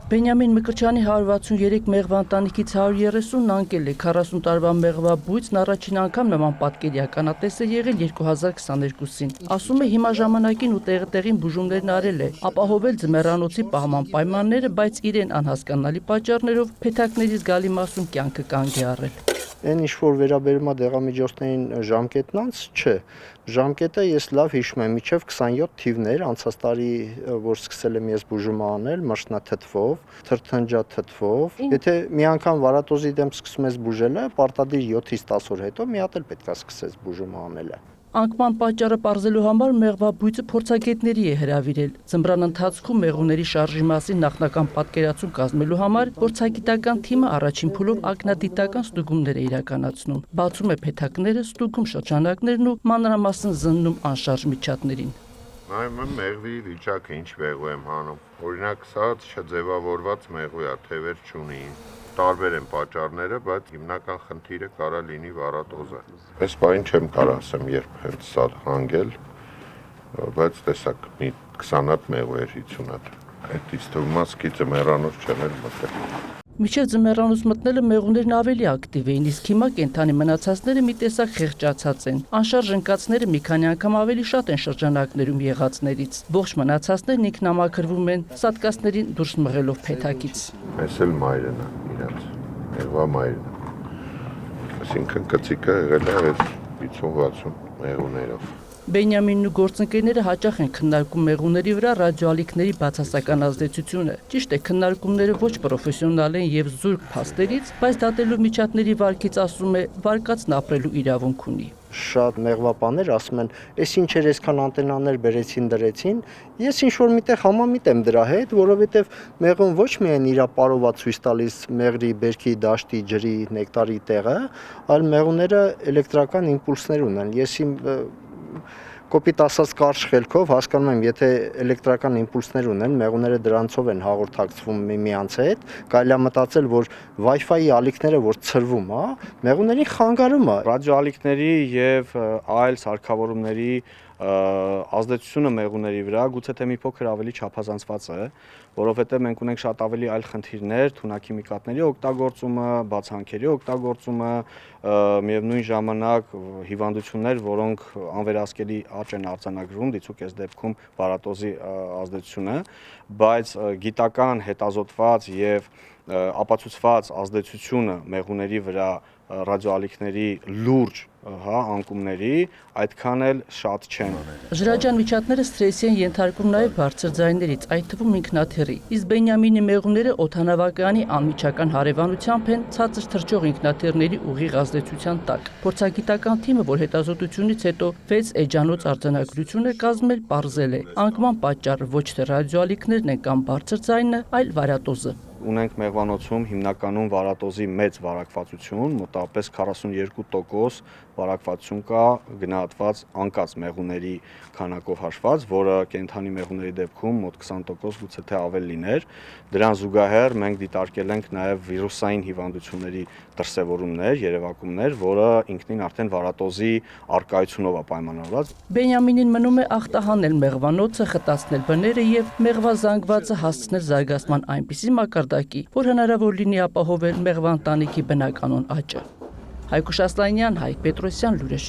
Բենյամին Մկրտչյանի 163 մեղվա ընտանիքից 130-ն անկել է 40 տարվա մեղվա բույսն առաջին անգամ նման պատկերի ականատես է եղել 2022-ին։ Ասում է հիմա ժամանակին ու տեղին բուժումներն արել է, ապահովել ձմեռանոցի պահման պայմանները, բայց իրեն անհասկանալի պատճառներով փեթակների զգալի մասում կյանքը կանգ է առել։ Այն ինչ որ վերաբերում է դեղամիջոցներին ժամկետն անց, չէ։ Ժամկետը ես լավ հիշում եմ, մինչև 27 թիվներ, անցած տարի որ սկսել եմ ես բուժումը անել, մաշնաթթվով, թրթնջաթթվով։ Եթե մի անգամ վարատոզի դեմ սկսում ես բուժելը, պարտադիր 7-ից 10 օր հետո մի հատ էլ պետք է սկսես բուժումը անելը։ Անկման պատճառը պարզելու համար մեղվա բույսը փորձագետների է հրավիրել։ Ձմռան ընթացքում մեղուների շարժի մասին նախնական պատկերացում կազմելու համար փորձագիտական թիմը առաջին փուլով ակնադիտական ստուգումներ է իրականացնում։ Բացում է փեթակները, ստուգում շրջանակներն ու մանրամասն զննում անշարժ միջատներին։ Նայում եմ մեղվի վիճակը ինչ մեղու եմ հանում։ Օրինակ սա չձևավորված մեղու է, թևեր չունի։ Տարբեր են պատճառները, բայց հիմնական խնդիրը կարա լինի վարատոզը։ Այս բանը չեմ կարող ասեմ, երբ հենց սա հանգել, բայց տեսակ մի 20 հատ մեղու էր 50 հատ։ Այդից թվում է սկիծը մեռանոց չեմ էլ մտել։ Մինչև ձմեռանոց մտնելը մեղուներն ավելի ակտիվ էին, իսկ հիմա կենդանի մնացածները մի տեսակ խեղճացած են։ Անշարժ ընկածները մի քանի անգամ ավելի շատ են շրջանակներում եղածներից։ Ողջ մնացածներն ինքնամաքրվում են սատկածներին դուրս մղելով փեթակից։ Այս էլ մայրն է իրաց, մեղվա մայրն է։ Այսինքն կծիկը եղել է 50-60 մեղուներով։ Բենյամինն ու գործընկերները հաճախ են քննարկում մեղուների վրա ռադիոալիքների բացասական ազդեցությունը։ Ճիշտ է, քննարկումները ոչ պրոֆեսիոնալ են եւ զուրկ փաստերից, բայց դատելու միջատների վարկից ասում է, վարկածն ապրելու իրավունք ունի։ Շատ մեղվապաններ ասում են, «Էս ինչ էր այսքան անտենաներ բերեցին դրեցին»։ Ես ինչ որ միտեղ համամիտ եմ դրա հետ, որովհետեւ մեղուն ոչ միայն իր ապարովա ցույց տալիս մեղրի, բերքի, դաշտի, ջրի, նեկտարի տեղը, այլ մեղուները էլեկտրական իմպուլսներ ունեն։ Ես իմ կոպիտ ասած կարճ խելքով հասկանում եմ, եթե էլեկտրական իմպուլսներ ունեն, մեղուները դրանցով են հաղորդակցվում միմյանց հետ, կարելի է մտածել, որ Wi-Fi-ի ալիքները որ ցրվում է, մեղուներին խանգարում է։ Ռադիոալիքների եւ այլ սարքավորումների ազդեցությունը մեղուների վրա գուցե թե մի փոքր ավելի չափազանցված է, որովհետեւ մենք ունենք շատ ավելի այլ խնդիրներ, թունաքիմիկատների օգտագործումը, բացանքերի օգտագործումը, միևնույն ժամանակ հիվանդություններ, որոնք անվերահսկելի աճ են արձանագրում, դիցուք այս դեպքում վարատոզի ազդեցությունը, բայց գիտական հետազոտված եւ ապացուցված ազդեցությունը մեղուների վրա ռադիոալիքների լուրջ անկումների այդքան էլ շատ չեն։ Ժրաջան միջատները սթրեսի են ենթարկում նաև բարձր ձայներից, այդ թվում ինքնաթիռի։ Իսկ Բենյամինի մեղուները օդանավակայանի անմիջական հարևանությամբ են ցածր թռչող ինքնաթիռների ուղիղ ազդեցության տակ։ Փորձագիտական թիմը, որ հետազոտությունից հետո 6 էջանոց արձանագրություն է կազմել, պարզել է, անկման պատճառը ոչ թե ռադիոալիքներն են կամ բարձր ձայնը, այլ վարատոզը։ Ունենք մեղվանոցում հիմնականում վարատոզի մեծ վարակվածություն, մոտավորապես 42% վարակվածություն կա գնահատված անկած մեղուների քանակով հաշված, որը կենդանի մեղուների դեպքում մոտ 20% գուցե թե ավել լիներ։ Դրան զուգահեռ մենք դիտարկել ենք նաև վիրուսային հիվանդությունների դրսևորումներ, երևակումներ, որը ինքնին արդեն վարատոզի արկայությունով է պայմանավորված։ Բենյամինին մնում է ախտահանել մեղվանոցը, խտացնել բները եւ մեղվազանգվածը հասցնել զարգացման այնպիսի մակարդակի, որ հնարավոր լինի ապահովել մեղվա ընտանիքի բնականոն աճը։ Հայկուշ Ասլանյան, Հայկ Պետրոսյան, Լուրեր։